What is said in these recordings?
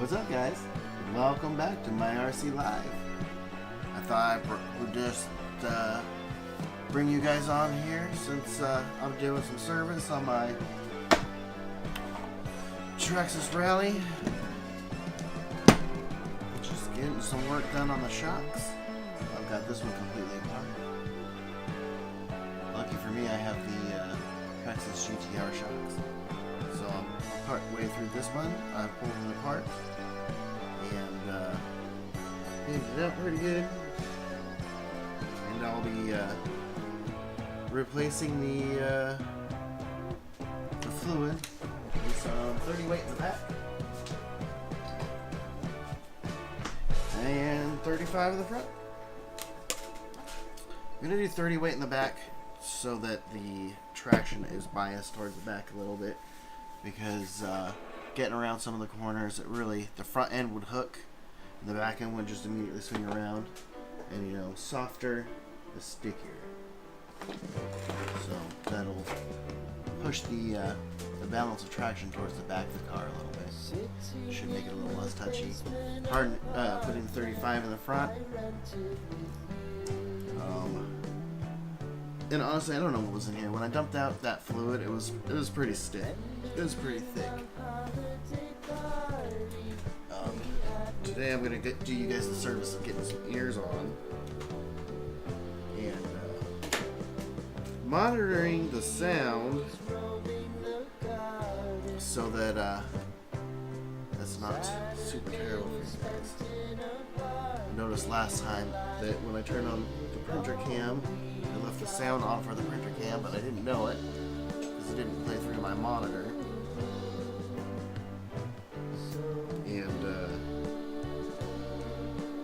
What's up, guys? Welcome back to my RC Live. I thought I would just bring you guys on here since I'm doing some service on my Traxxas Rally. Just getting some work done on the shocks. I've got this one completely apart. Lucky for me, I have the Traxxas GTR shocks. So I'm part way through this one. I pulled it apart and cleaned it up pretty good. And I'll be replacing the fluid with some 30 weight in the back and 35 in the front. I'm gonna do 30 weight in the back so that the traction is biased towards the back a little bit, because getting around some of the corners, the front end would hook and the back end would just immediately swing around, and you know, softer the stickier. So that'll push the balance of traction towards the back of the car a little bit. Should make it a little less touchy. Hard putting 35 in the front. And honestly, I don't know what was in here. When I dumped out that fluid, it was pretty stiff. It was pretty thick. Today I'm gonna do you guys the service of getting some ears on and monitoring the sound so that that's not super terrible for you guys. I noticed last time that when I turned on the printer cam, I left the sound on for the printer cam, but I didn't know it because it didn't play through my monitor. And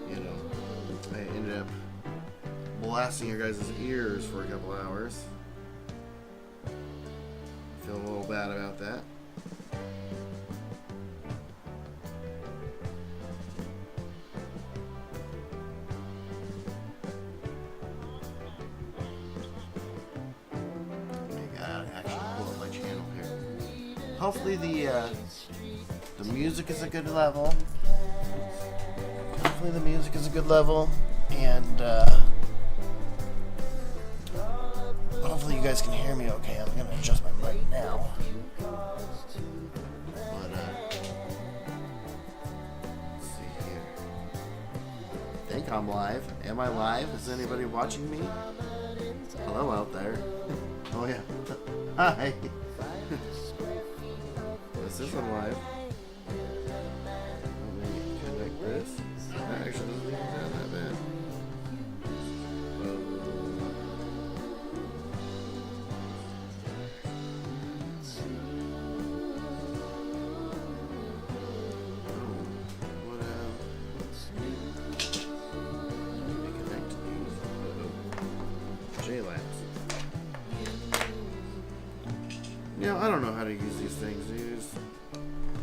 you know, I ended up blasting your guys' ears for a couple hours. Feel a little bad about that. Hopefully the music is a good level. Hopefully the music is a good level, and hopefully you guys can hear me okay. I'm gonna adjust my mic now. But let's see here. I think I'm live. Am I live? Is anybody watching me? Hello out there. Oh yeah. Hi. This isn't live. Let me connect this. That actually doesn't even sound that bad. What let me connect these. J-Labs. You know, I don't know how to use these things.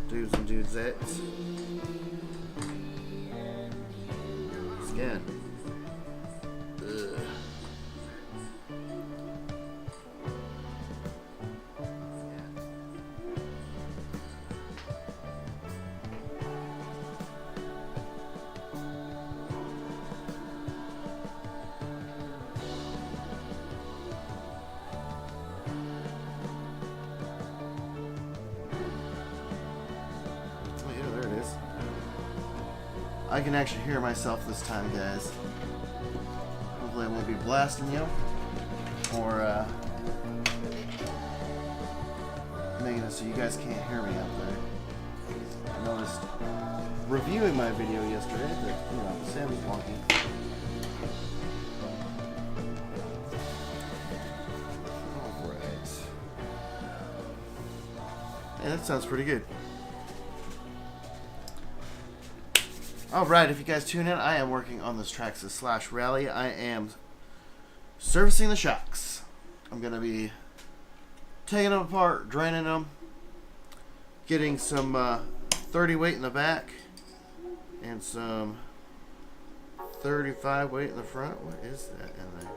Dudes and dudettes. Scan. Ugh. I can actually hear myself this time, guys. Hopefully I won't be blasting you or making it so you guys can't hear me out there. I noticed reviewing my video yesterday that, you know, the sound was wonky. Alright. Yeah, that sounds pretty good. Alright, if you guys tune in, I am working on this Traxxas Rally. I am servicing the shocks. I'm going to be taking them apart, draining them, getting some 30 weight in the back, and some 35 weight in the front. What is that in there?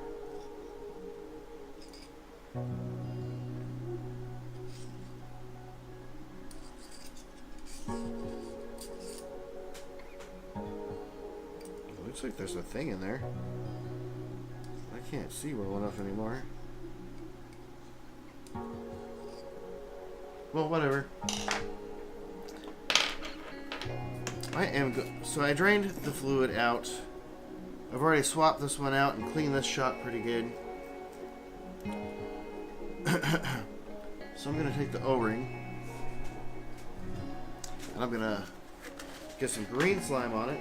Looks like there's a thing in there. I can't see well enough anymore. Well, whatever. So I drained the fluid out. I've already swapped this one out and cleaned this shock pretty good. So I'm going to take the O-ring and I'm going to get some green slime on it.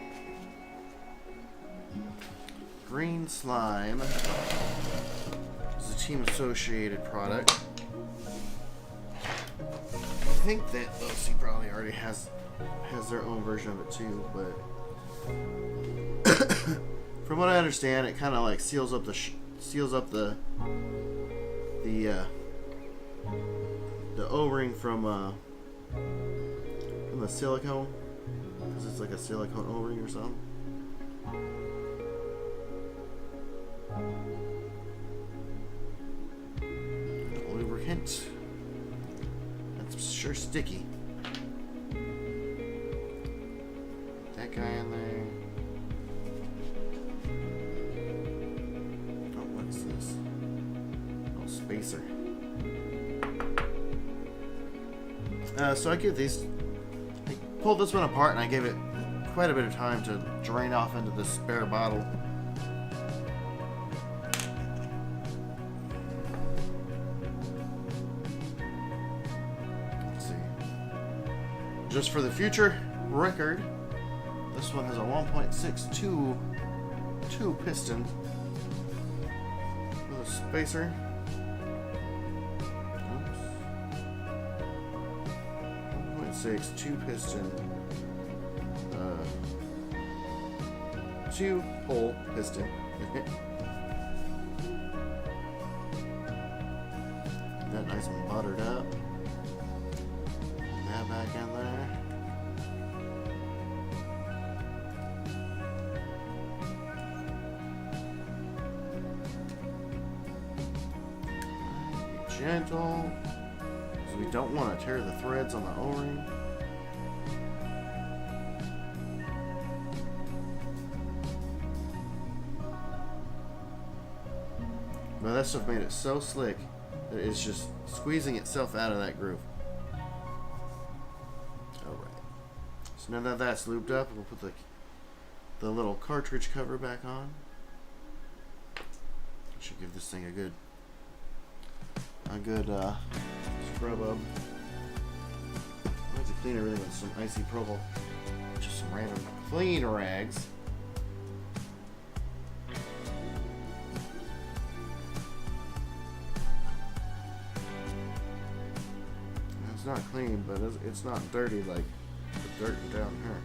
Green slime is a Team Associated product. I think that OC probably already has their own version of it too, but from what I understand, it kind of like seals up the O-ring from the silicone, because it's like a silicone O-ring or something. Lubricant. That's sure sticky. That guy in there. Oh, what's this? Oh, spacer. So I give these. I pulled this one apart and I gave it quite a bit of time to drain off into this spare bottle. Let's see. Just for the future record, this one has a 1.62 piston with a spacer. 2 piston, 2 hole piston. That nice and buttered up. Put that back in there. Be gentle. We don't want to tear the threads on the O-ring. But that stuff made it so slick that it's just squeezing itself out of that groove. Alright. So now that that's lubed up, we'll put the little cartridge cover back on. Should give this thing a good scrub up. I like to clean everything with some icy propyl, just some random clean rags. It's not clean, but it's not dirty like the dirt down here.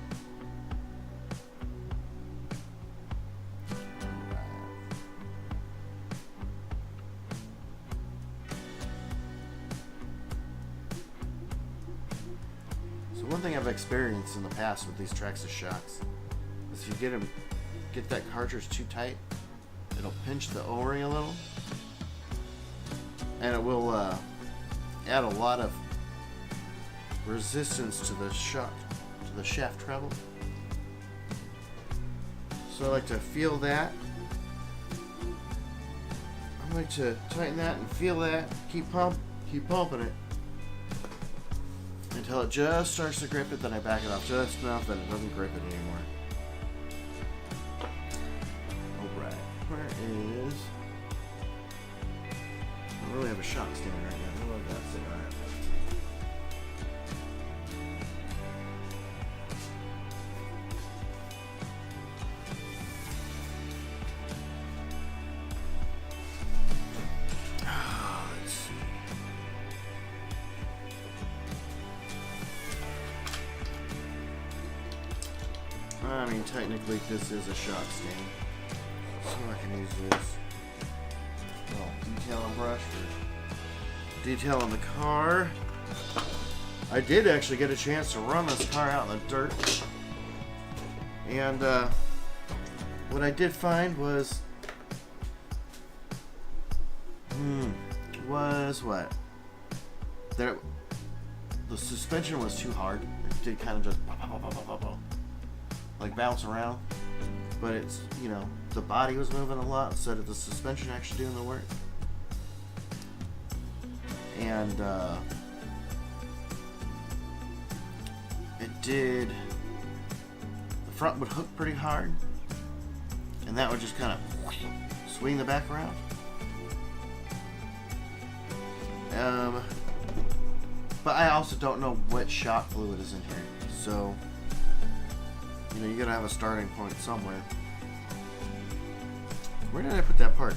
One thing I've experienced in the past with these Traxxas shocks is if you get that cartridge too tight, it'll pinch the O-ring a little, and it will add a lot of resistance to the shaft treble. So I like to feel that. I like to tighten that and feel that. Keep pumping it until it just starts to grip it. Then I back it off just enough that it doesn't grip it anymore. Alright, where is... I don't really have a shock stand right now. What about that thing I have? I mean, technically this is a shock stand, so I can use this little detailing brush for detailing the car. I did actually get a chance to run this car out in the dirt, and what I did find was what? The suspension was too hard. It did kind of just like bounce around, but it's, you know, the body was moving a lot instead of the suspension actually doing the work. And it did, the front would hook pretty hard, and that would just kind of swing the back around. But I also don't know what shock fluid is in here, so you know, you gotta have a starting point somewhere. Where did I put that part?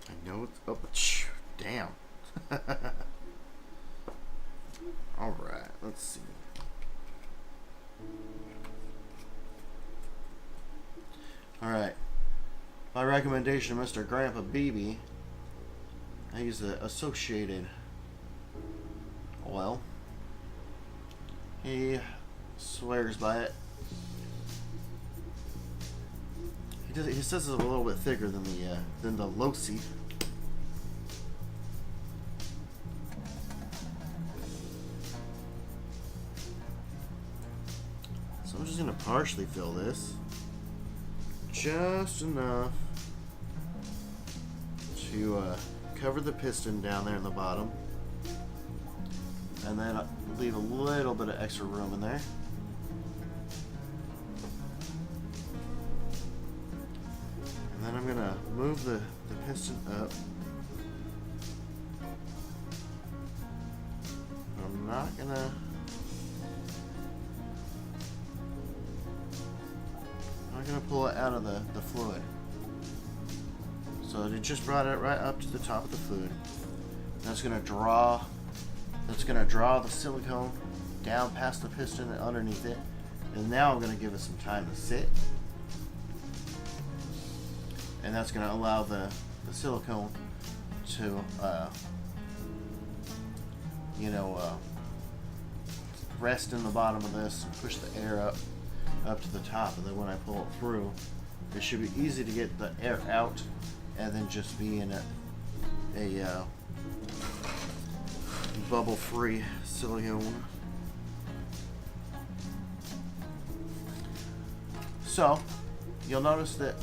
I know it's, oh, damn. Alright, let's see. Alright. By recommendation of Mr. Grandpa BB, I use the Associated oil. He swears by it. He says it's a little bit thicker than the Losi. So I'm just gonna partially fill this, just enough to cover the piston down there in the bottom, and then leave a little bit of extra room in there. And then I'm gonna move the piston up. I'm not gonna pull it out of the fluid. So it just brought it right up to the top of the fluid. That's gonna draw the silicone down past the piston and underneath it. And now I'm gonna give it some time to sit. And that's gonna allow the silicone to rest in the bottom of this and push the air up to the top, and then when I pull it through, it should be easy to get the air out and then just be in a bubble-free silicone. So you'll notice that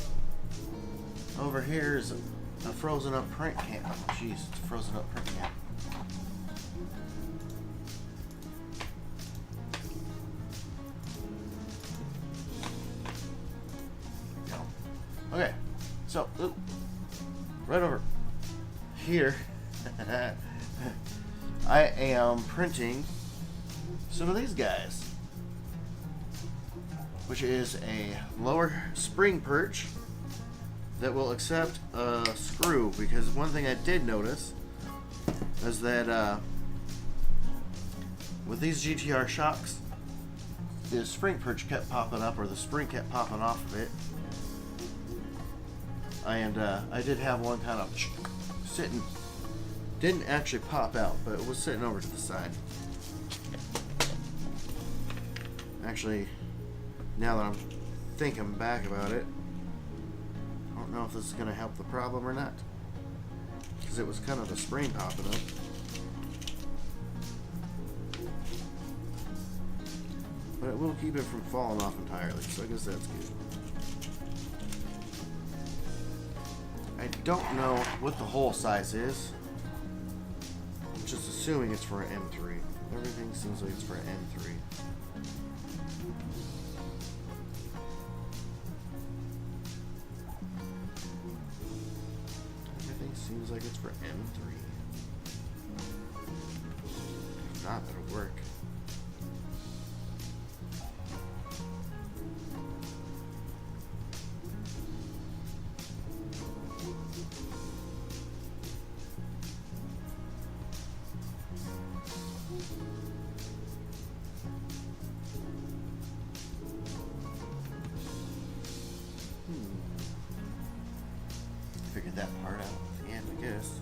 over here is a frozen up print can. Jeez, it's a frozen up print can. Okay, so right over here, I am printing some of these guys, which is a lower spring perch that will accept a screw, because one thing I did notice is that with these GTR shocks, the spring perch kept popping up, or the spring kept popping off of it. And I did have one kind of sitting, didn't actually pop out, but it was sitting over to the side. Actually, now that I'm thinking back about it, I don't know if this is going to help the problem or not, because it was kind of the spring popping up. But it will keep it from falling off entirely, so I guess that's good. I don't know what the hole size is. I'm just assuming it's for an M3. Everything seems like it's for an M3. Everything seems like it's for M3. If not, it'll work. Figured that part out at the end, I guess.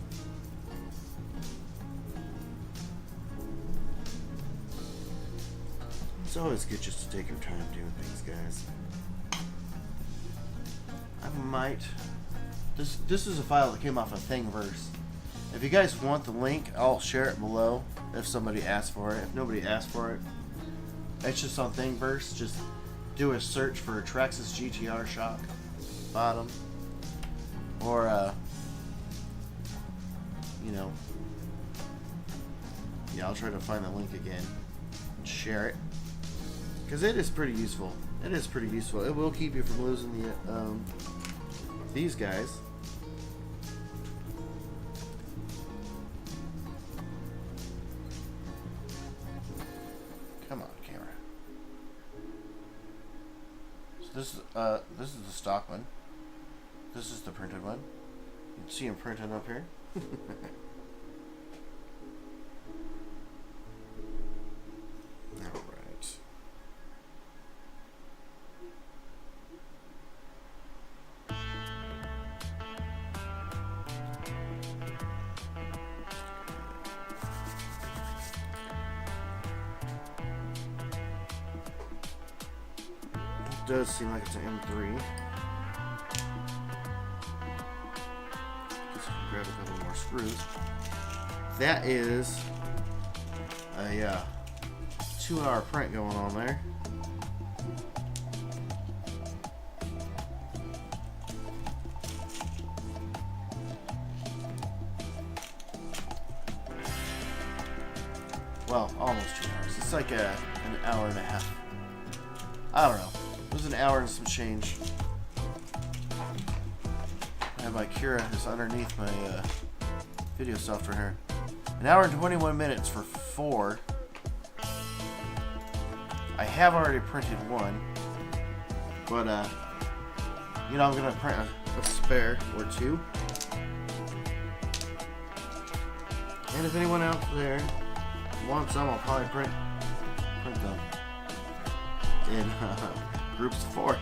It's always good just to take your time doing things, guys. I might This is a file that came off of Thingiverse. If you guys want the link, I'll share it below if somebody asks for it. If nobody asks for it, it's just on Thingiverse. Just do a search for Traxxas GTR shock bottom, or you know, yeah, I'll try to find the link again and share it, because it is pretty useful. It is pretty useful. It will keep you from losing the these guys. Come on, camera. So this is the stock one. This is the printed one. You can see them printed up here. Alright. It does seem like it's an M3. Grab a couple more screws. That is a 2-hour print going on there. Well, almost 2 hours. It's like an hour and a half. I don't know. It was an hour and some change. My Kira is underneath my video software here. An hour and 21 minutes for 4. I have already printed one, but you know, I'm gonna print a spare or two. And if anyone out there wants some, I'll probably print them in groups of 4.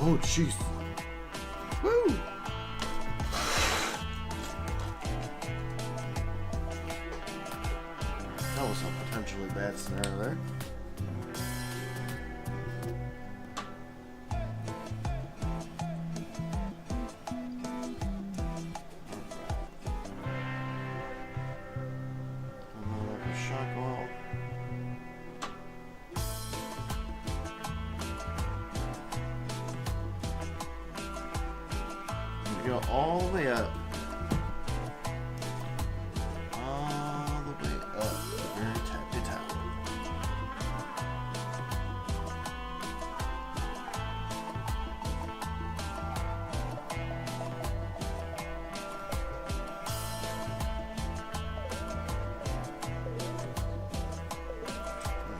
Oh, jeez. Woo! That was a potentially bad scenario there. Shock oil. Go all the way up. All the way up. The very top to top.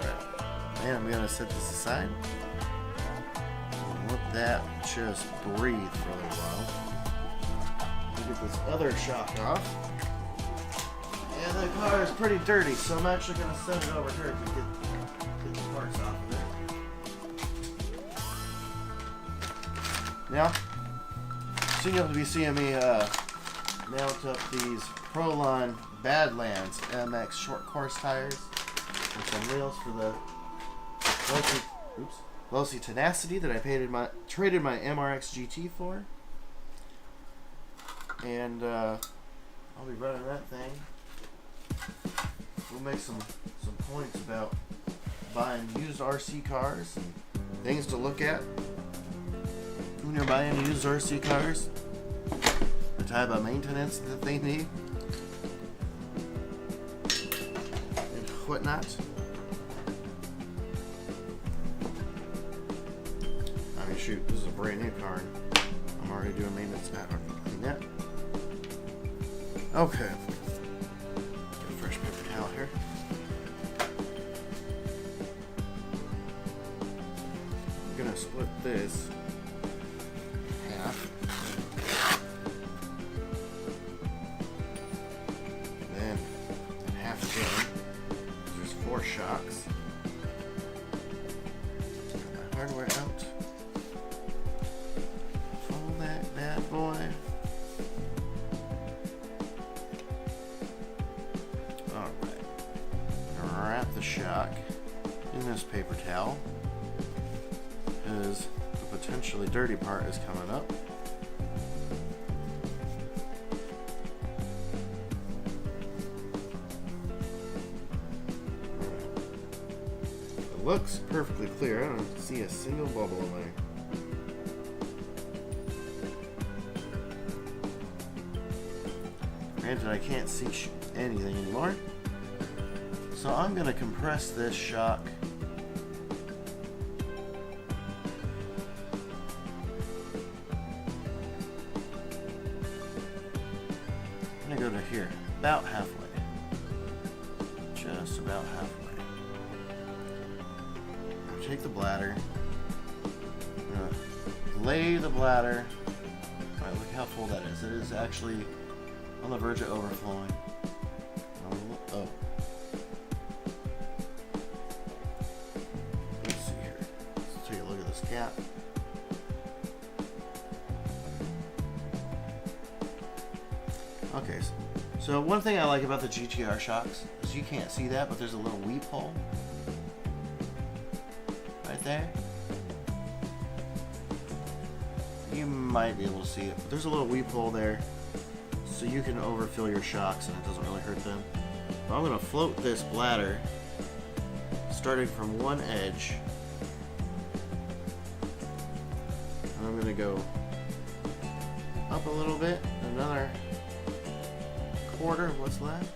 Alright. And I'm gonna set this aside. And let that just breathe for a little while. Get this other shock off. And the car is pretty dirty, so I'm actually going to send it over here to get the parts off of it. Now, soon you'll be seeing me mount up these Prolon Badlands MX short course tires with some wheels for the Veloci Tenacity that I traded my MRX GT for. And I'll be running that thing. We'll make some points about buying used RC cars and things to look at when you're buying used RC cars, the type of maintenance that they need, and whatnot. I mean, shoot, this is a brand new car. I'm already doing maintenance now. That. Okay. Get a fresh paper towel here. I'm gonna split this in half. Then in half again. There's 4 shocks. Get my hardware out. Fold that bad boy. Wrap the shock in this paper towel because the potentially dirty part is coming up. It looks perfectly clear. I don't see a single bubble in there. Granted, I can't see anything anymore. So I'm going to compress this shock. I'm going to go to here, about halfway. Just about halfway. Take the bladder. I'm going to lay the bladder. Alright, look how full that is. It is actually on the verge of overflowing. Oh. Let's see here. Let's take a look at this cap. Okay, so one thing I like about the GTR shocks is you can't see that, but there's a little weep hole right there. You might be able to see it, but there's a little weep hole there. So you can overfill your shocks and it doesn't really hurt them. But I'm going to float this bladder starting from one edge. And I'm going to go up a little bit, another quarter of what's left.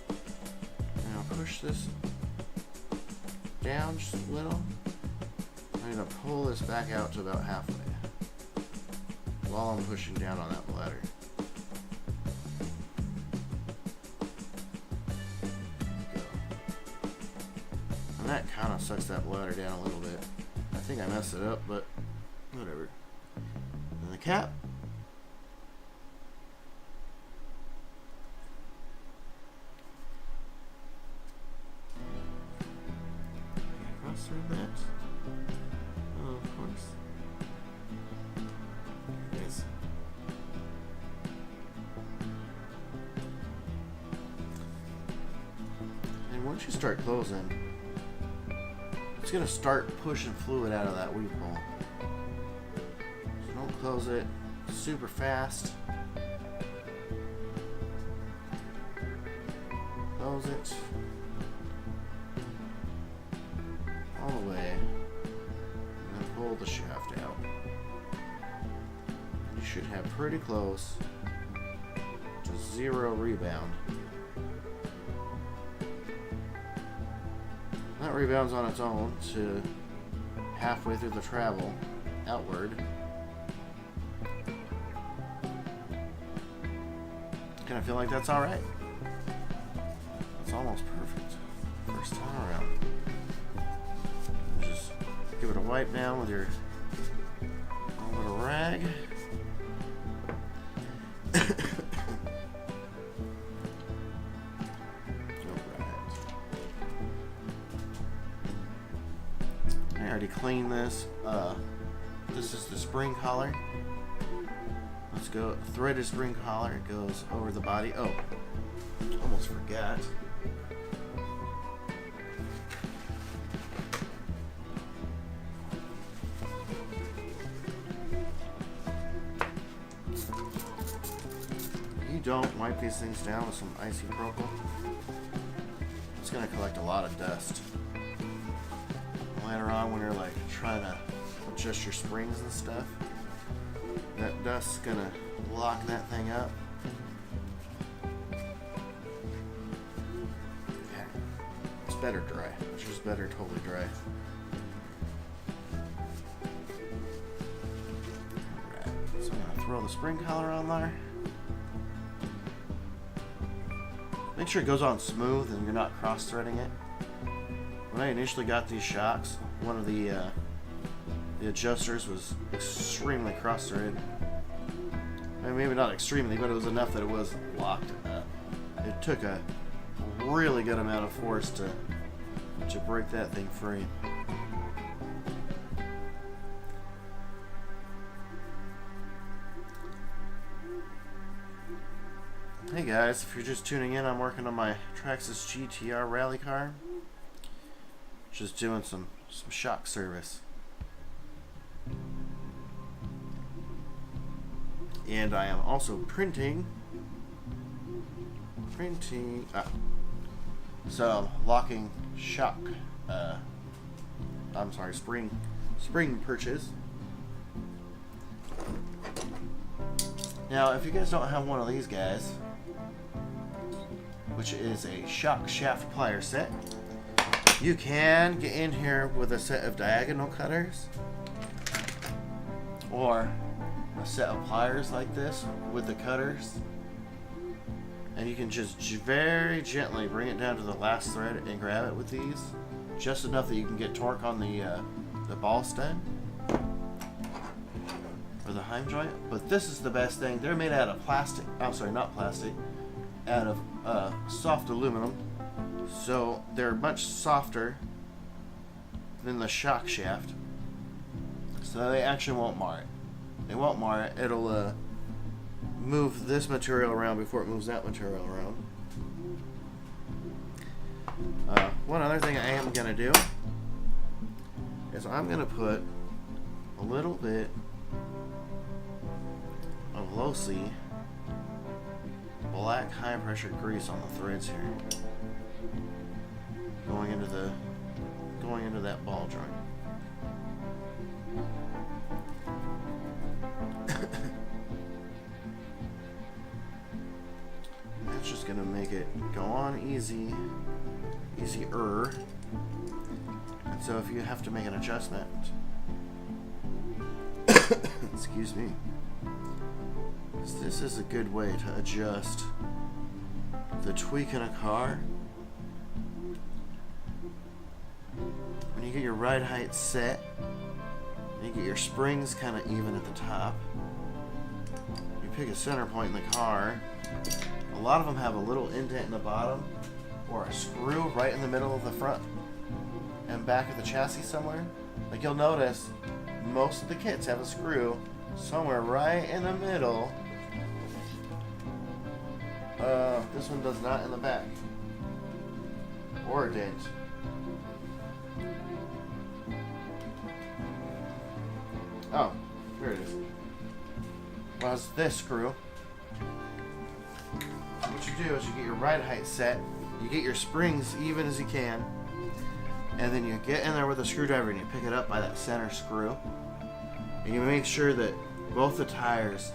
And I'll push this down just a little. I'm going to pull this back out to about halfway while I'm pushing down on that bladder. And that kind of sucks that bladder down a little bit. I think I messed it up, but whatever. And the cap. Cross through that. Oh, of course. There it is. And once you start closing, it's going to start pushing fluid out of that weep hole. So don't close it super fast. Close it all the way and then pull the shaft out. You should have pretty close to zero rebound. That rebounds on its own to halfway through the travel outward. Kind of feel like that's alright. It's almost perfect. First time around. Just give it a wipe down with your little bit of rag. I already cleaned this. This is the spring collar. Let's go. Threaded spring collar. It goes over the body. Oh, almost forgot. You don't wipe these things down with some icy propyl, it's going to collect a lot of dust. Later on when you're like trying to adjust your springs and stuff, that dust's gonna lock that thing up. Yeah, it's better dry. It's just better totally dry. Alright, so I'm gonna throw the spring collar on there. Make sure it goes on smooth and you're not cross-threading it. When I initially got these shocks, one of the adjusters was extremely cross-threaded. I mean, maybe not extremely, but it was enough that it was locked. It took a really good amount of force to break that thing free. Hey guys, if you're just tuning in, I'm working on my Traxxas GTR Rally car. just doing some shock service. And I am also printing some locking shock spring perches. Now if you guys don't have one of these guys, which is a shock shaft plier set, you can get in here with a set of diagonal cutters or a set of pliers like this with the cutters, and you can just very gently bring it down to the last thread and grab it with these, just enough that you can get torque on the ball stud or the heim joint. But this is the best thing. They're made out of plastic. I'm sorry, not plastic. Out of soft aluminum, so they're much softer than the shock shaft, so they actually won't mar it. They won't mar it. It'll move this material around before it moves that material around. One other thing I am going to do is I'm going to put a little bit of low-C black high pressure grease on the threads here, going into that ball joint. That's just gonna make it go on easier. And so if you have to make an adjustment, excuse me, this is a good way to adjust the tweak in a car. When you get your ride height set, you get your springs kind of even at the top. You pick a center point in the car. A lot of them have a little indent in the bottom or a screw right in the middle of the front and back of the chassis somewhere. Like you'll notice most of the kits have a screw somewhere right in the middle. This one does not in the back. Or a dent. Oh, here it is. Well, it's this screw. What you do is you get your ride height set, you get your springs even as you can, and then you get in there with a screwdriver and you pick it up by that center screw. And you make sure that both the tires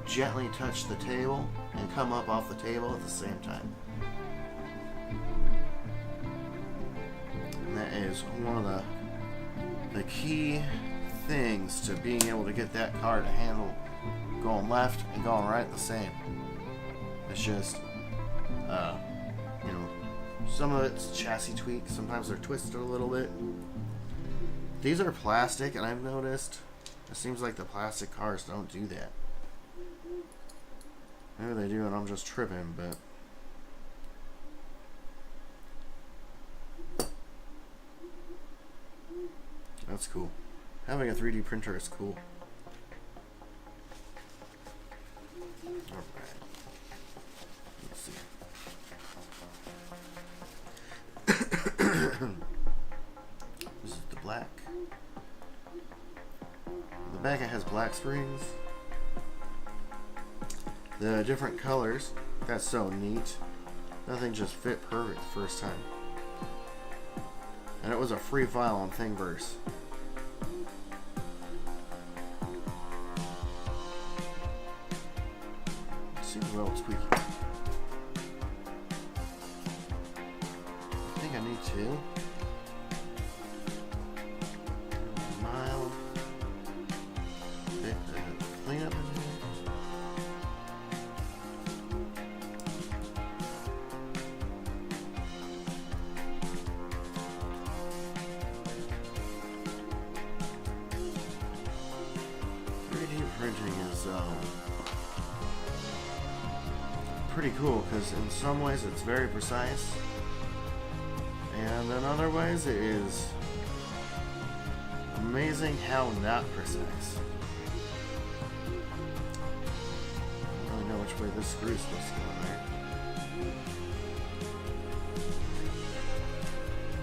gently touch the table and come up off the table at the same time. And that is one of the key things to being able to get that car to handle going left and going right the same. It's just, some of it's chassis tweaks. Sometimes they're twisted a little bit. These are plastic, and I've noticed it seems like the plastic cars don't do that. Maybe they do and I'm just tripping, but that's cool. Having a 3D printer is cool. Alright. Let's see. This is the black. The back it has black springs. The different colors. That's so neat. Nothing just fit perfect the first time. And it was a free file on Thingiverse. Seems well tweaky. I think I need to. Mild bit of cleanup in here. Printing is pretty cool because in some ways it's very precise, and in other ways it is amazing how not precise. I don't really know which way this screw is supposed to go in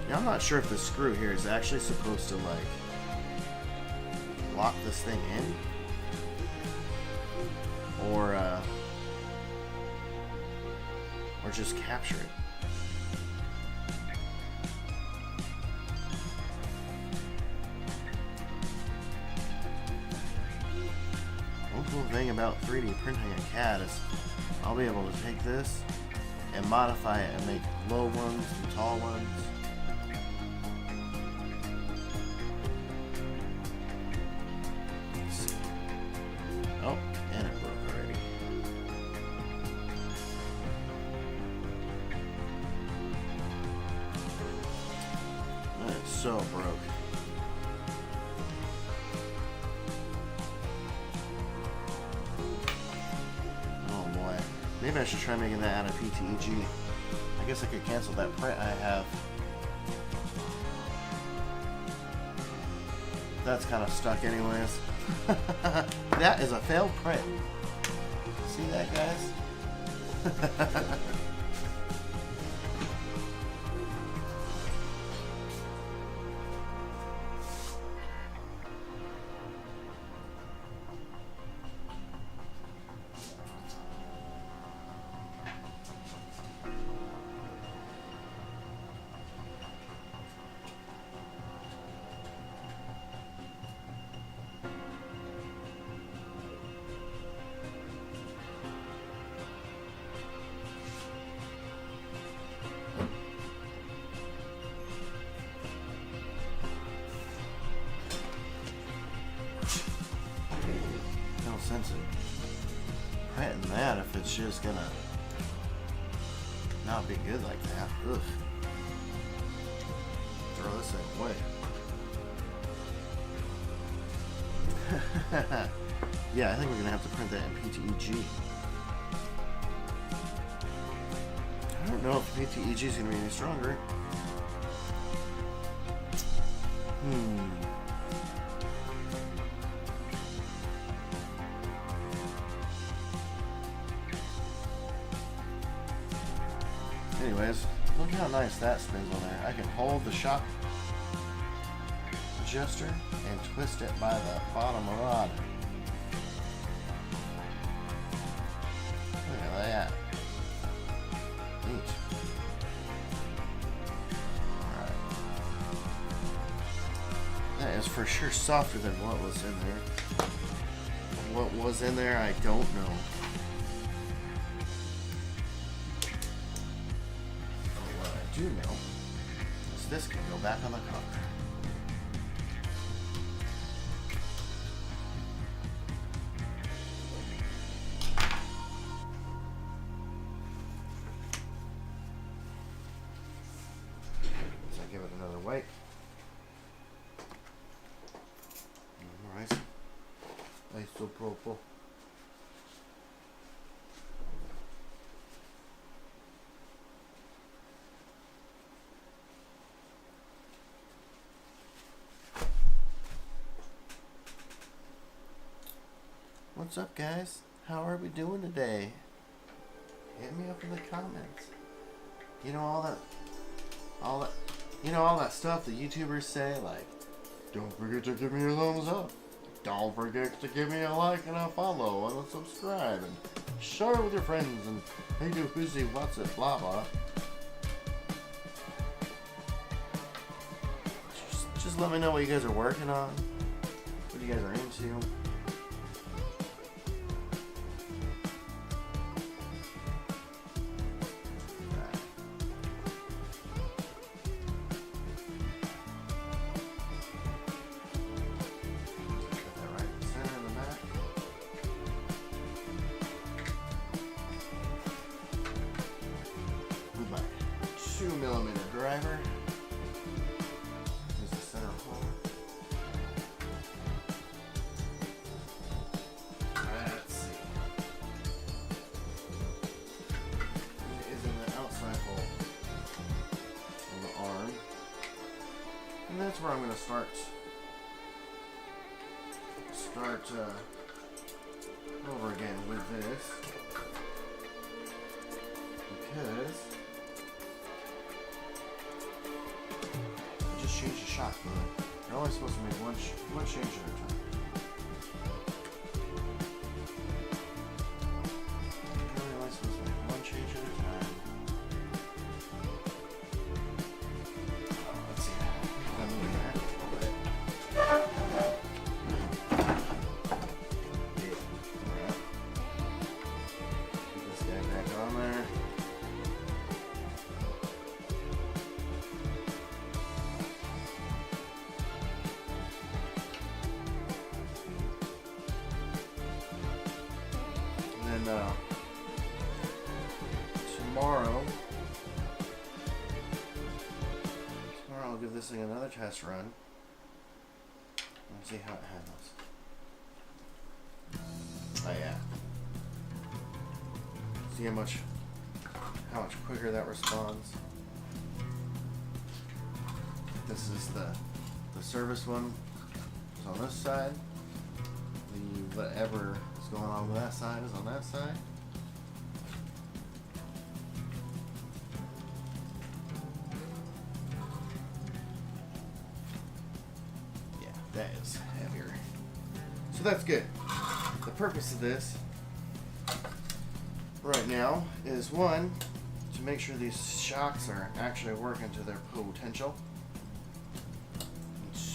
there. Now, I'm not sure if the screw here is actually supposed to, like, lock this thing in. Or just capture it. One cool thing about 3D printing a CAD is I'll be able to take this and modify it and make low ones and tall ones. Oh, and it broke already. That is so broke. Oh boy. Maybe I should try making that out of PTEG. I guess I could cancel that print I have. That's kind of stuck anyways. That is a failed print. See that, guys? No sense in printing that if it's just gonna not be good like that. Ugh. Throw this thing away. Yeah, I think we're gonna have to print that in PTEG. I don't know if PTEG is gonna be any stronger. Anyways, look how nice that spins on there. I can hold the shock adjuster and twist it by the bottom rod. Look at that. Neat. Alright. That is for sure softer than what was in there. What was in there, I don't know. I do know is this can go back on the car. So I give it another wipe. Alright. Isopropyl. What's up, guys? How are we doing today? Hit me up in the comments. You know all that stuff the YouTubers say, like, don't forget to give me a thumbs up. Don't forget to give me a like and a follow and a subscribe and share it with your friends and hey do whoosy what's it blah blah. Just let me know what you guys are working on, what you guys are into. My 2mm driver is the center hole. Let's see. It is in the outside hole on the arm, and that's where I'm going to start over again with this, because change the shock fluid. You're only supposed to make one change at a time. You're only supposed to make one change at a time. Let's see. I'm moving back a little bit. Yeah. Alright. Put this guy back on there. Tomorrow I'll give this thing another test run and see how it handles. Oh yeah. See how much quicker that responds. This is the service one. It's on this side. The whatever is going on with that side is on that side. That is heavier. So that's good. The purpose of this right now is one, to make sure these shocks are actually working to their potential. And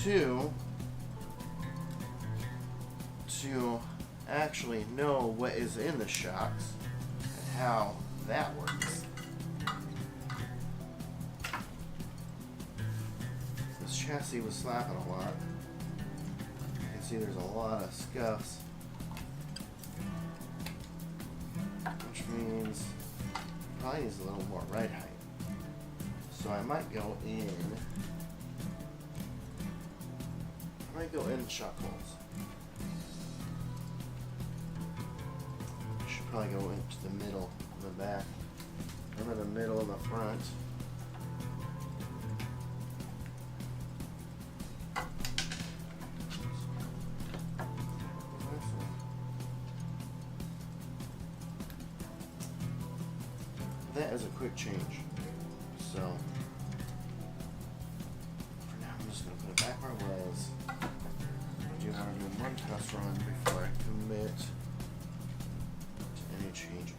two, to actually know what is in the shocks and how that works. This chassis was slapping a lot. See, there's a lot of scuffs, which means probably needs a little more ride height. So I might go in shock holes. I should probably go into the middle of the back, and then the middle of the front. That is a quick change. So for now, I'm just going to put it back where it was. I do want to do one test run before I commit to any changes.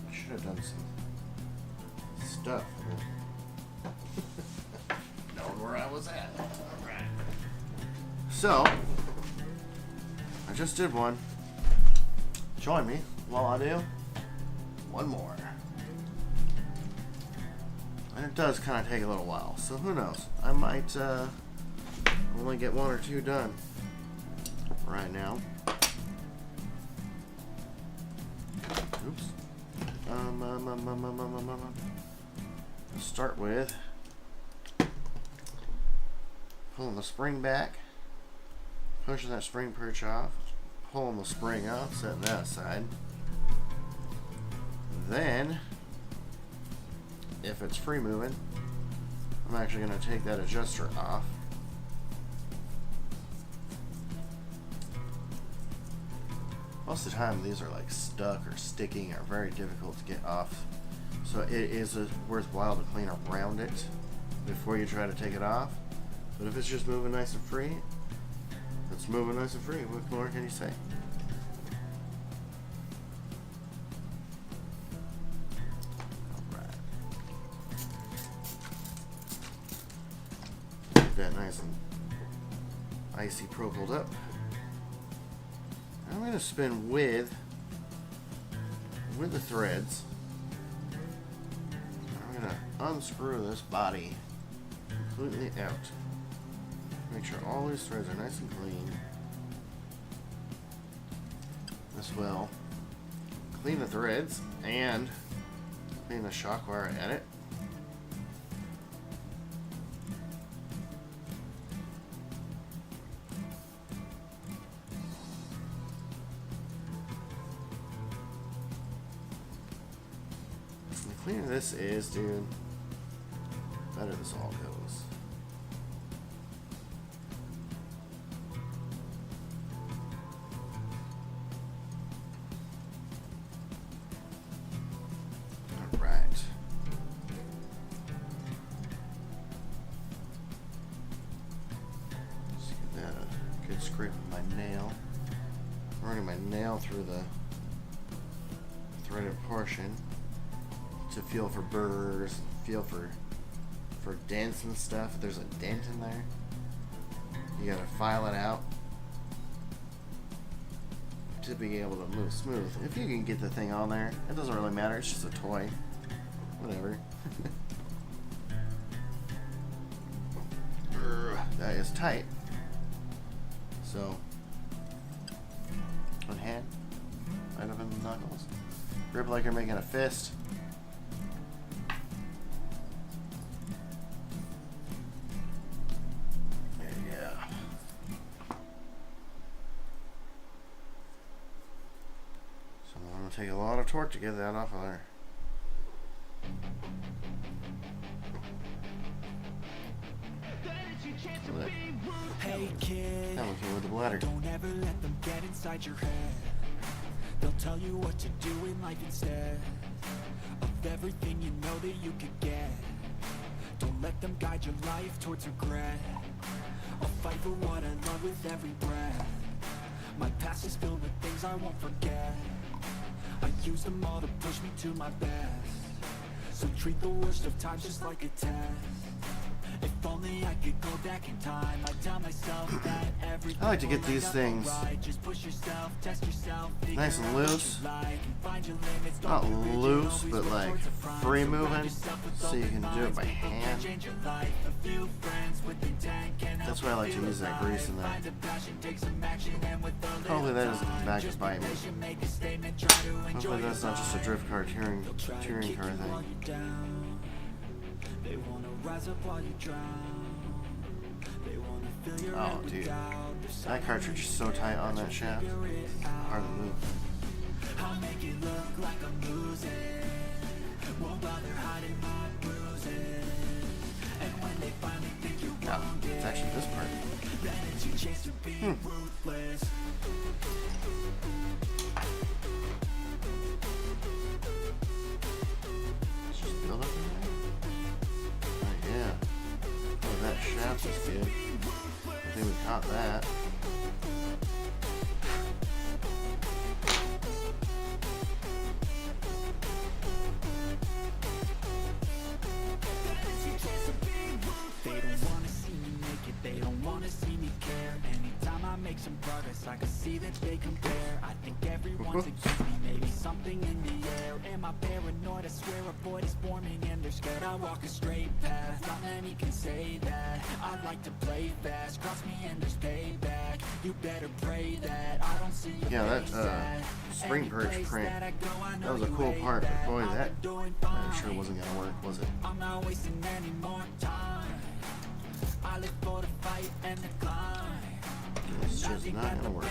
I should have done some stuff. Knowing where I was at. Alright. So I just did one. Join me while I do one more. And it does kind of take a little while, so who knows? I might only get one or two done right now. Oops. Let's start with pulling the spring back, pushing that spring perch off, pulling the spring off, setting that aside. Then, if it's free moving, I'm actually going to take that adjuster off. Most of the time these are like stuck or sticking or very difficult to get off. So it is worthwhile to clean around it before you try to take it off. But if it's just moving nice and free, it's moving nice and free. What more can you say? Alright. Get that nice and icy propelled up. I'm going to spin with the threads. I'm going to unscrew this body completely out. Make sure all these threads are nice and clean. This will clean the threads and clean the shock wire at it. The cleaner this is, dude, the better this all goes. scraping my nail. Running my nail through the threaded portion to feel for burrs, feel for dents and stuff. If there's a dent in there, you gotta file it out to be able to move smooth. If you can get the thing on there, it doesn't really matter. It's just a toy. Whatever. That is tight. So, one hand, right up in the knuckles. Grip like you're making a fist. Yeah. So I'm gonna take a lot of torque to get that off of there. Hey kid, that one came with the bladder. Don't ever let them get inside your head. They'll tell you what to do in life instead of everything you know that you could get. Don't let them guide your life towards regret. I'll fight for what I love with every breath. My past is filled with things I won't forget. I use them all to push me to my best. So treat the worst of times just like a test. If only I could go back in time, I'd tell myself that everything I like to get these things just push yourself, test yourself, nice and loose. find your limits, Not loose, but like free moving, so you can do it by hand. That's why I like to use that grease in there. Hopefully that doesn't come back to bite me. Hopefully that's not just a drift car touring car thing. They wanna rise up while you drown. They wanna fill your Oh, dude. That cartridge is so tight on that shaft. Hardly move. I'll make it look like I'm losing. Won't bother hiding my bruises. And when they finally think you're wrong, it's actually this part. then it's your chance to be ruthless. Let's just build up in there. Yeah. Oh, that shaft is good. I think we caught that. They don't wanna see me naked, they don't wanna see me care. Anytime I make some progress, I can see that they compare. I think everyone's against me, maybe something in the air. Am I paranoid? I swear a void is forming and they're scared. I walk a straight path, not many can say that. I like to play fast, cross me and there's payback. You better pray that I don't see you. Yeah, that spring perch print, that was a cool part, but boy, that sure wasn't gonna work, was it? I'm not wasting any more time. I live for the fight and the climb. It's just not gonna work.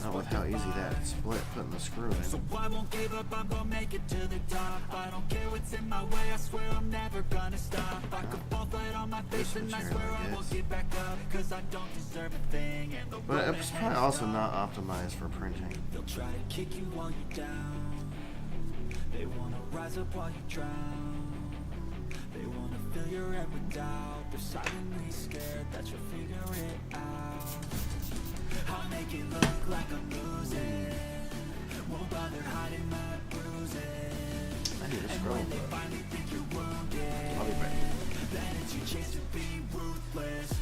Not with how easy that split putting the screw in. So I won't give up, I'm gonna make it to the top. I don't care what's in my way, I swear I'm never gonna stop. I could fall flat on my face and I swear I will get back up. Cause I don't deserve a thing. And but it's probably also not optimized for printing. they'll try to kick you while you're down. They wanna rise up while you drown. They wanna fill your head with doubt. They're silently scared that you'll figure it out. I'll make it look like I'm losing. Won't bother hiding my bruises. I need a And scroll, when they but finally think you're wounded, I'll be ready. then it's your chance to be ruthless.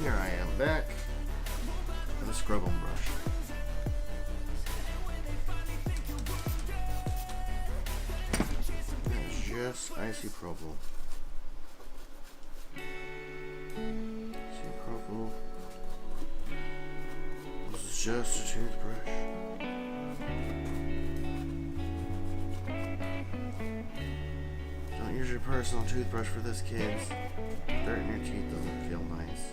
Here I am back with a scrub on brush. That is just icy propyl. Icy propyl. This is just a toothbrush. Don't use your personal toothbrush for this, kids. Dirt in your teeth doesn't feel nice.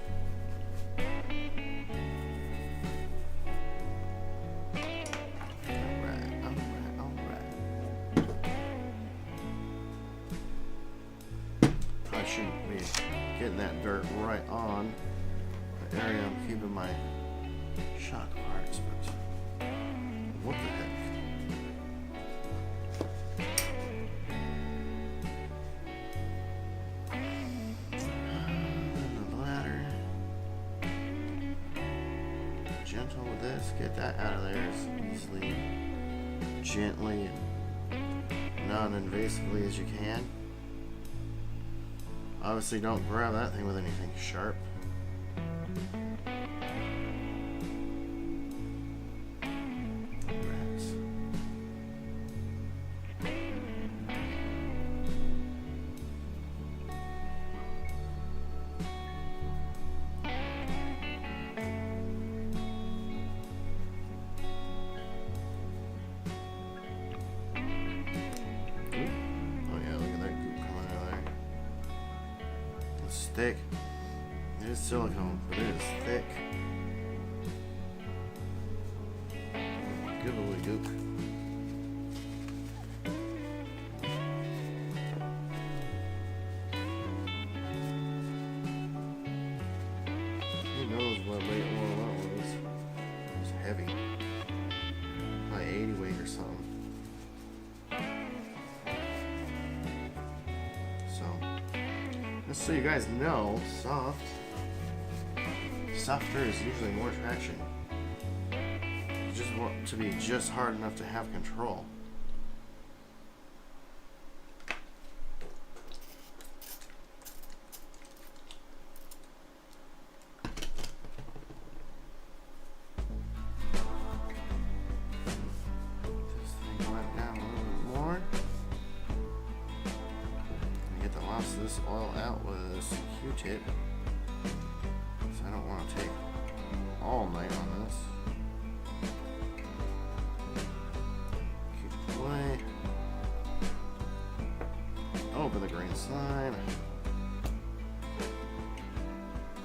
dirt right on the area I'm keeping my shock parts, but what the heck? The ladder. Gentle with this, get that out of there as easily, gently, and non-invasively as you can. Obviously, don't grab that thing with anything sharp. Rats. Thick. It is silicone, but it is thick. Good little goop. Who knows what weight oil that was? It was heavy. Probably 80 weight or something. So you guys know, softer is usually more traction. You just want to be just hard enough to have control. This thing went down a little bit more. This oil out with this Q-tip, so I don't want to take all night on this. Keep it away. Open the green slime.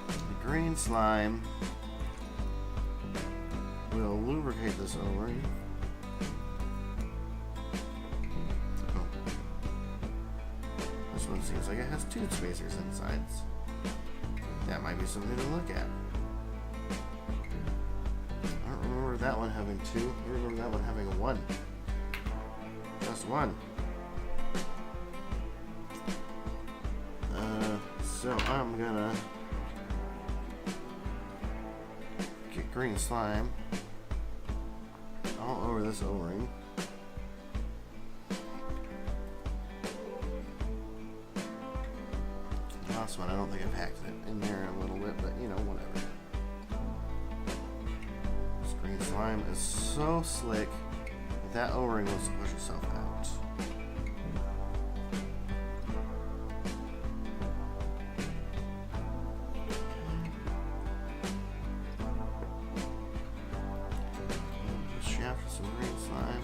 The green slime will lubricate this O-ring. Seems like it has two spacers inside. That might be something to look at. I don't remember that one having two. I remember that one having one. Just one. So I'm gonna get green slime all over this O-ring. Last one, I don't think I packed it in there a little bit, but you know, whatever. This green slime is so slick that O-ring wants to push itself out. Shaft with some green slime.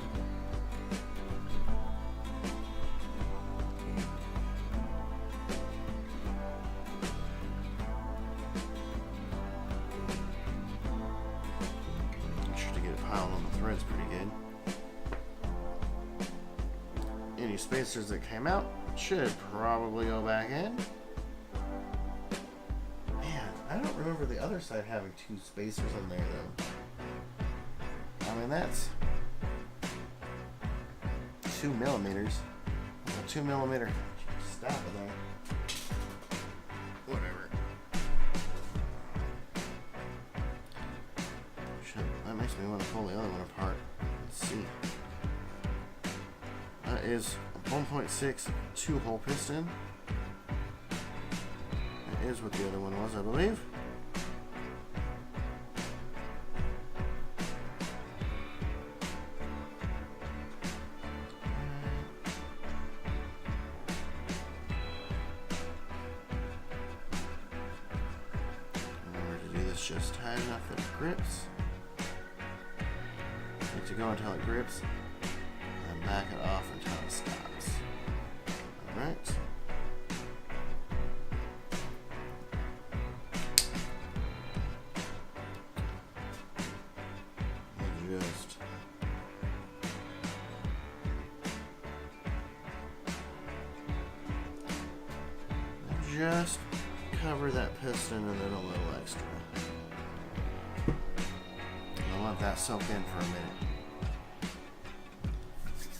Piled on the threads pretty good. Any spacers that came out should probably go back in. Man, I don't remember the other side having two spacers in there though. I mean, that's 2 millimeters. A 2 millimeter stop in there. Whatever. That makes me want to pull the other one apart. Let's see. That is a 1.6 2-hole piston. That is what the other one was, I believe. Remember to do this just tight enough that it grips. To go until it grips, and then back it off until it stops. Alright. Just cut cover that piston and then a little extra. I'll let that soak in for a minute.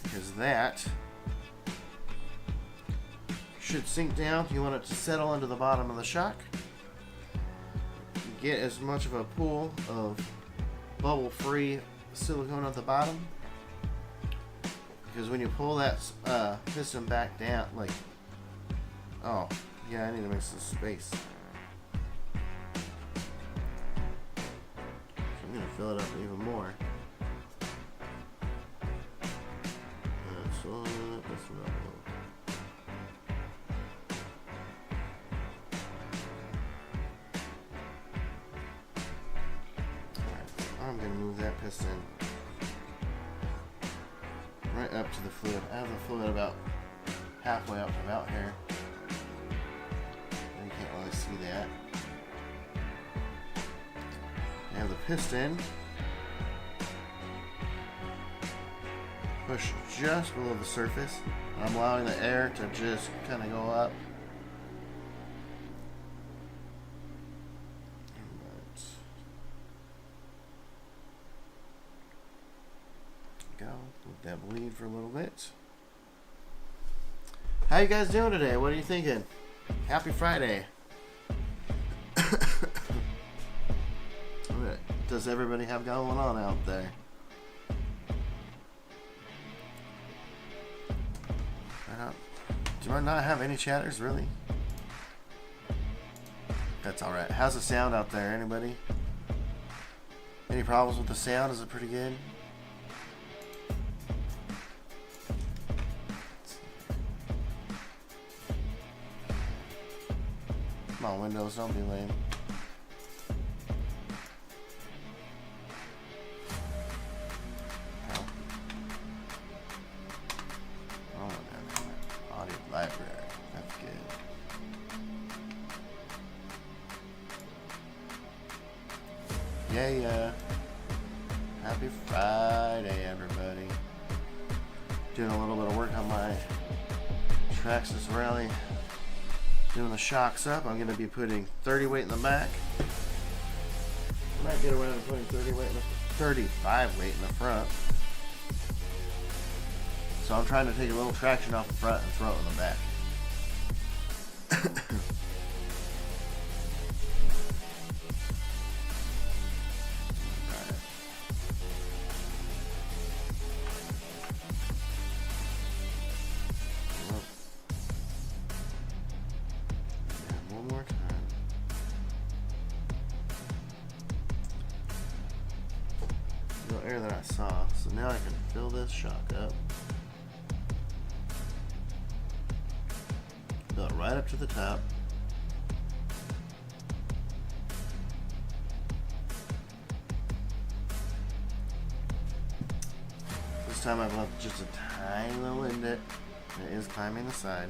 Because that should sink down. You want it to settle into the bottom of the shock. Get as much of a pool of bubble-free silicone at the bottom. Because when you pull that piston back down, like, oh, yeah, I need to make some space. So I'm going to fill it up even more. That's one, that's another one. I'm going to move that piston right up to the fluid. I have the fluid about halfway up to about here. You can't really see that. I have the piston pushed just below the surface. I'm allowing the air to just kind of go up. Let that bleed for a little bit. How you guys doing today? What are you thinking? Happy Friday. What does everybody have going on out there? Do I not have any chatters, really? That's alright. How's the sound out there? Anybody? Any problems with the sound? Is it pretty good? Come on, Windows, don't be lame. Oh, audio library. That's good. Yeah. Happy Friday, everybody. Doing a little bit of work on my Traxxas Rally. Doing the shocks up. I'm going to be putting 30 weight in the back. Might get around to putting 35 weight in the front. So I'm trying to take a little traction off the front and throw it in the back. Air that I saw, so now I can fill this shock up, fill it right up to the top. This time I've left just a tiny little indent. It is climbing the side.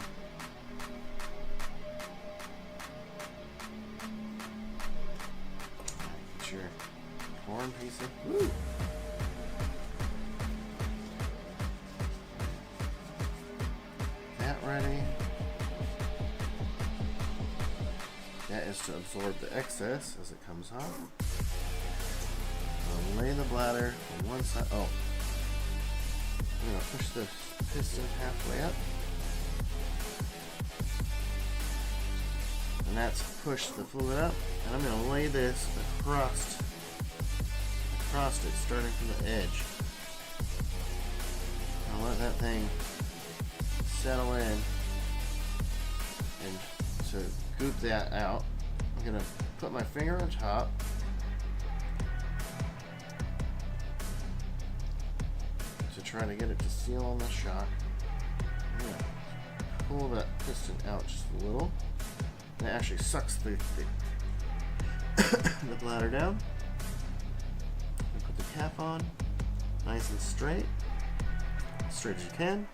Get your corn piece of woo. Ready. That is to absorb the excess as it comes off. I'll lay the bladder on one side. Oh, I'm going to push the piston halfway up. And that's push the fluid up. And I'm going to lay this across it, starting from the edge. I'll let that thing settle in, and to goop that out, I'm gonna put my finger on top, to try to get it to seal on the shock. I'm gonna pull that piston out just a little. And it actually sucks the bladder down. And put the cap on, nice and straight as you can.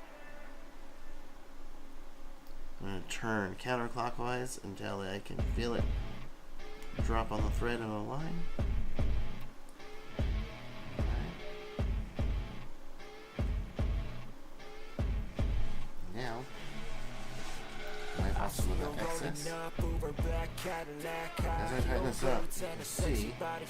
I'm going to turn counterclockwise until I can feel it drop on the thread and align. Now, wipe off some of that excess. As I tighten this up, you can see, kind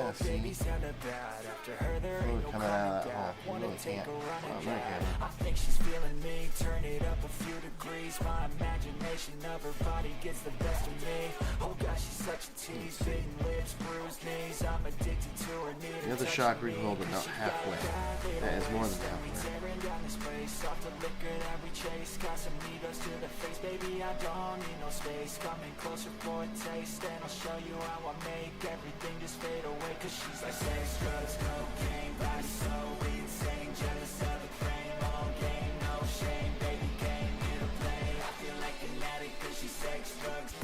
of see fluid coming out of that hole. You really can't. Well, I'm not kidding. I think she's feeling me, turn it up a few degrees. My imagination of her body gets the best of me. Oh gosh, she's such a tease, bitten lips, bruised knees. I'm addicted to her, need her. The other shock recoiled about halfway. That is more than halfway. Down this place, off the liquor that we chase. Casamigos to the face, baby, I don't need no space. Coming closer for a taste, and I'll show you how I make everything just fade away. Cause she's like sex, drugs, cocaine, body so insane, jealous of the frame, all game, no shame, baby came here to play. I feel like an addict cause she's sex, drugs.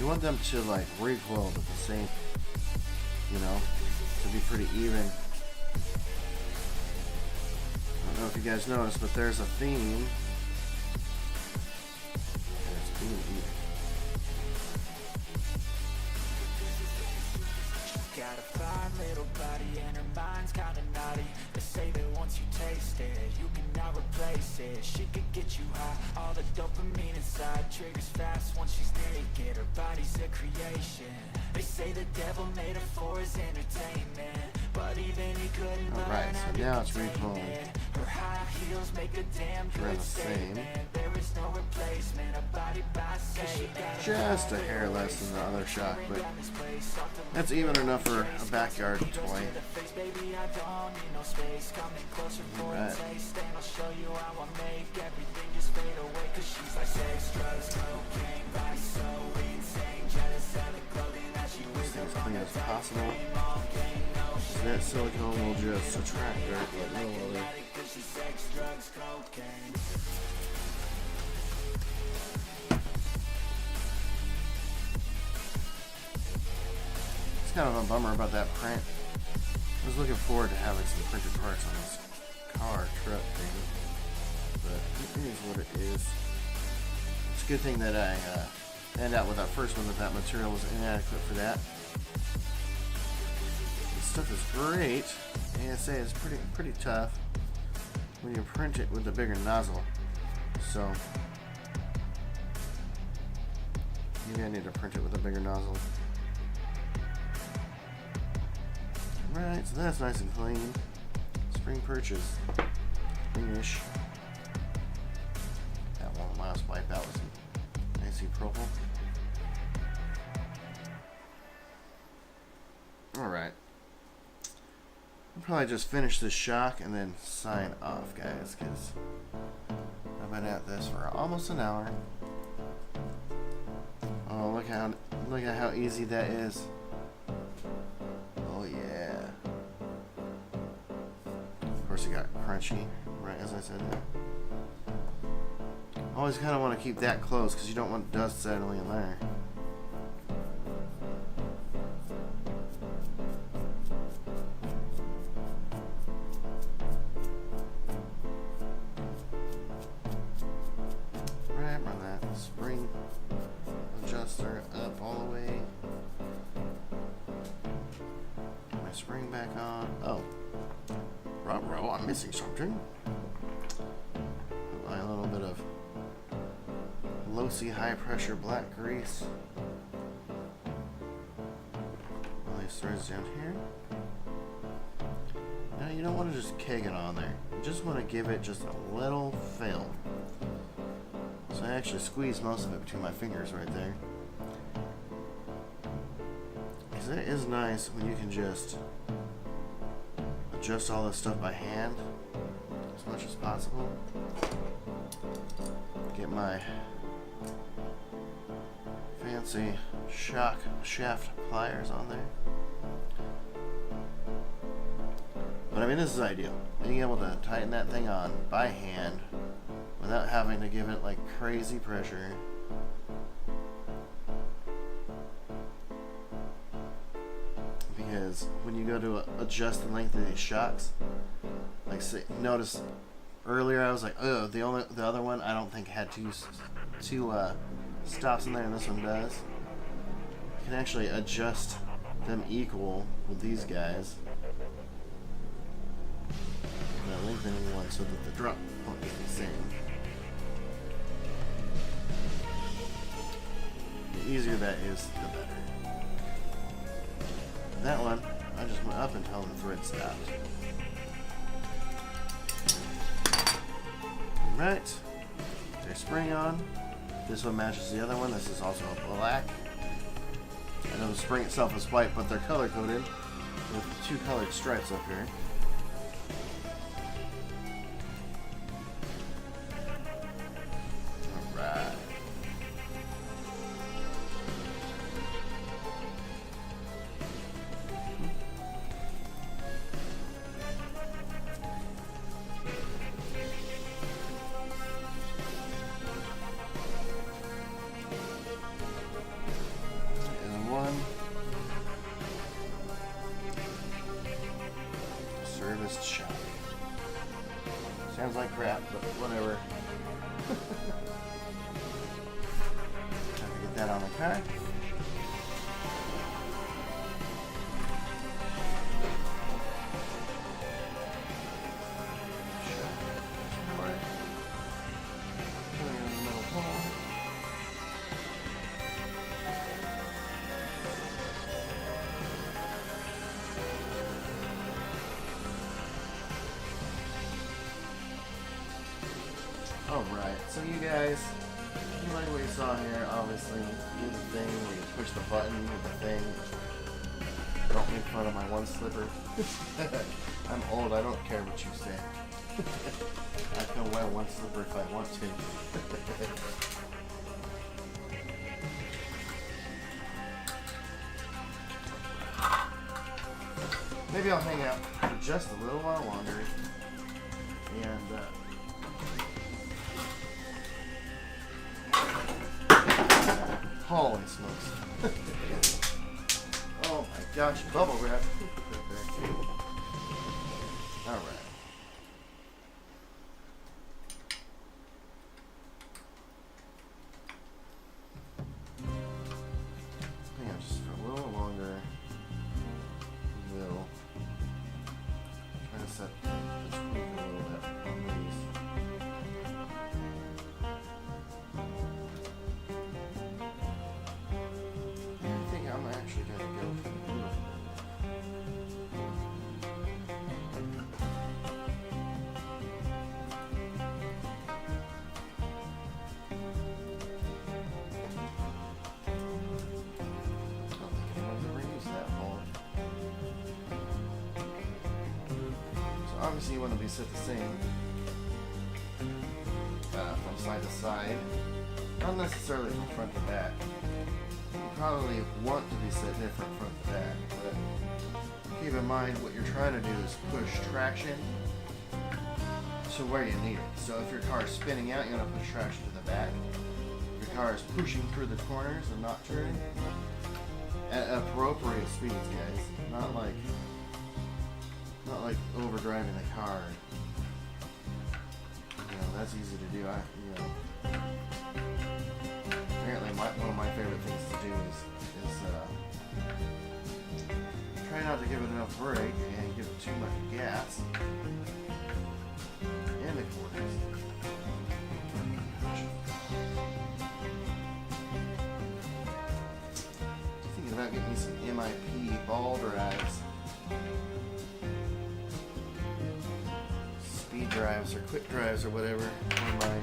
You want them to like recoil at the same, you know, to be pretty even. I don't know if you guys noticed, but there's a theme. There's a theme even. Got a fine little body and her mind's kinda naughty. They say that once you taste it, you cannot replace it. She could get you high, all the dopamine inside triggers fast once she's naked. Her body's a creation. They say the devil made her for his entertainment, but even he couldn't learn Alright, how so to now it's contain recoiling. it. Her high heels make a damn Around good the same. statement. There is no replacement, a body by Satan. Just a hair less than the other shock, but that's even enough for a backyard toy. Alright. This thing as clean as possible. So that silicone will just attract dirt like no other. It's kind of a bummer about that print. I was looking forward to having some printed parts on this car truck thing, but it is what it is. It's a good thing that I ended out with that first one, that material was inadequate for that. This stuff is great. ASA is pretty tough when you print it with the bigger nozzle. So maybe I need to print it with a bigger nozzle. Right, so that's nice and clean. Spring purchase. Cleanish. That one last wipe out with some icy propyl. Alright. I'll probably just finish this shock and then sign off, guys, because I've been at this for almost an hour. Oh, look at how easy that is. Oh yeah. Of course it got crunchy, right as I said that. Always kind of want to keep that close because you don't want dust settling in there. Right, run that spring adjuster up all the way. Get my spring back on. Oh, ruh-roh, I'm missing something. Apply a little bit of low-C high-pressure black grease. All these threads down here. Now you don't want to just keg it on there. You just want to give it just a little film. So I actually squeezed most of it between my fingers right there. Because it is nice when you can just adjust all this stuff by hand as much as possible. Get my fancy shock shaft pliers on there. But I mean, this is ideal. Being able to tighten that thing on by hand without having to give it like crazy pressure. Because when you go to adjust the length of these shocks, like say, notice earlier I was like, oh, the other one I don't think had two stops in there, and this one does. You can actually adjust them equal with these guys. The lengthening one so that the drop won't be the same. easier that is, the better. That one, I just went up until the thread stopped. Alright. There's spring on. This one matches the other one. This is also black. I know the spring itself is white, but they're color coded with two colored stripes up here. Alright. Serviced shop. Sounds like crap, but whatever. Time to get that on the car. Alright, so you guys, you like what you saw here, obviously, do the thing where you push the button with the thing. Don't make fun of my one slipper. I'm old, I don't care what you say. I can wear one slipper if I want to. Maybe I'll hang out for just a little while longer. And, holy smokes. Oh my gosh, bubble wrap. Alright. Hang on just for a little longer. We'll try to set the tweak a little bit on these. I think I'm actually going to go for the beautiful. I don't think anyone's ever used that more. So obviously you want to be set the same from side to side, not necessarily from front to back. You probably want to be set different front to back, but keep in mind what you're trying to do is push traction to where you need it. So if your car is spinning out, you want to push traction to the back. If your car is pushing through the corners and not turning at appropriate speeds, guys. Not like overdriving the car. You know, that's easy to do. Apparently one of my favorite things to do is try not to give it enough brake and give it too much gas in the corners. Thinking about getting me some MIP ball drives, speed drives or quick drives or whatever on my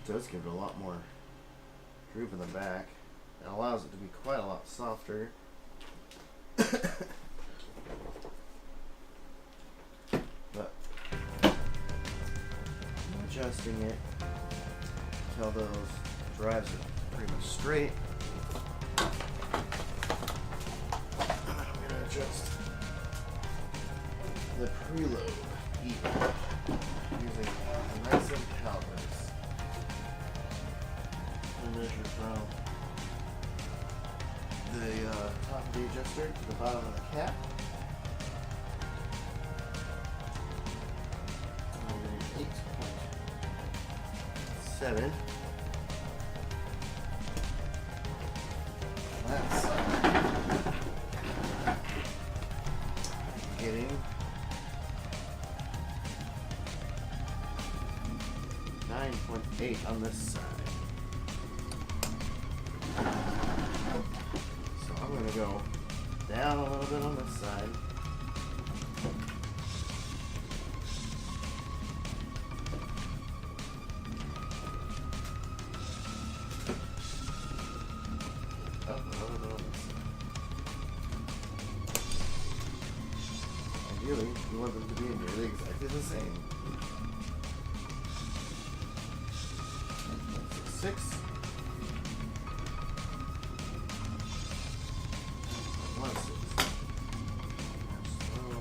It does give it a lot more droop in the back. It allows it to be quite a lot softer. But I'm adjusting it. until those drives are pretty much straight. And then I'm going to adjust the preload even using a nice calipers to measure from the top of the adjuster to the bottom of the cap. I'm getting 8.7. That's getting 9.8 on this side. So I'm going to go down a little bit on this side. Up a little bit on this side. Ideally, you want them to be nearly exactly the same. 6. 1 6. Slow.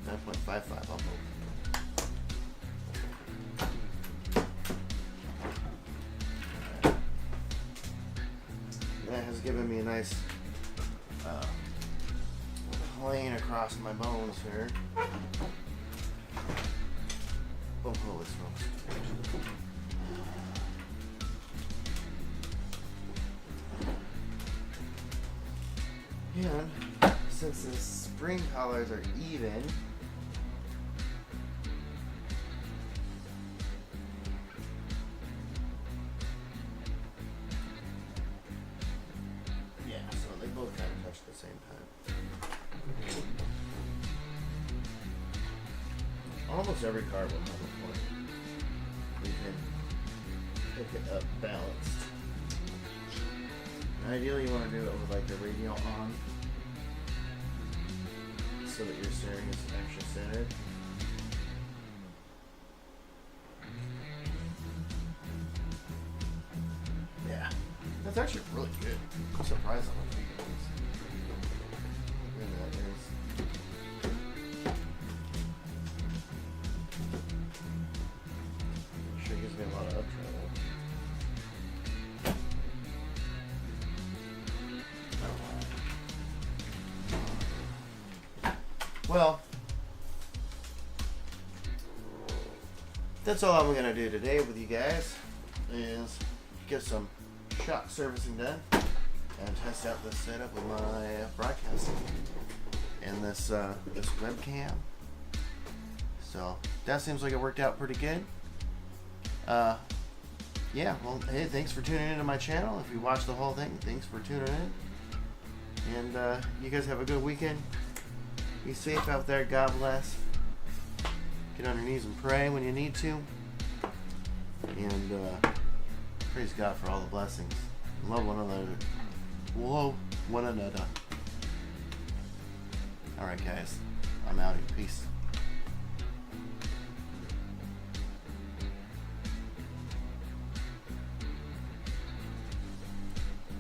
9.55 on both. That has given me a nice plane across my bones here. Oh, holy smokes. And since the spring collars are even, yeah, so they both kind of touch at the same time. Almost every car will have a point. We can pick it up balanced. Ideally, you want to do it with like the radial on, so that your steering is actually centered. Yeah, that's actually really good. I'm surprised how much it is. Look at that, sure gives me a lot of up travel. Well, that's all I'm going to do today with you guys is get some shock servicing done and test out this setup with my broadcasting and this this webcam. So that seems like it worked out pretty good. Yeah, well, hey, thanks for tuning into my channel. If you watched the whole thing, thanks for tuning in. And you guys have a good weekend. Be safe out there. God bless. Get on your knees and pray when you need to. And praise God for all the blessings. Love one another. Love one another. Alright, guys. I'm out. Peace.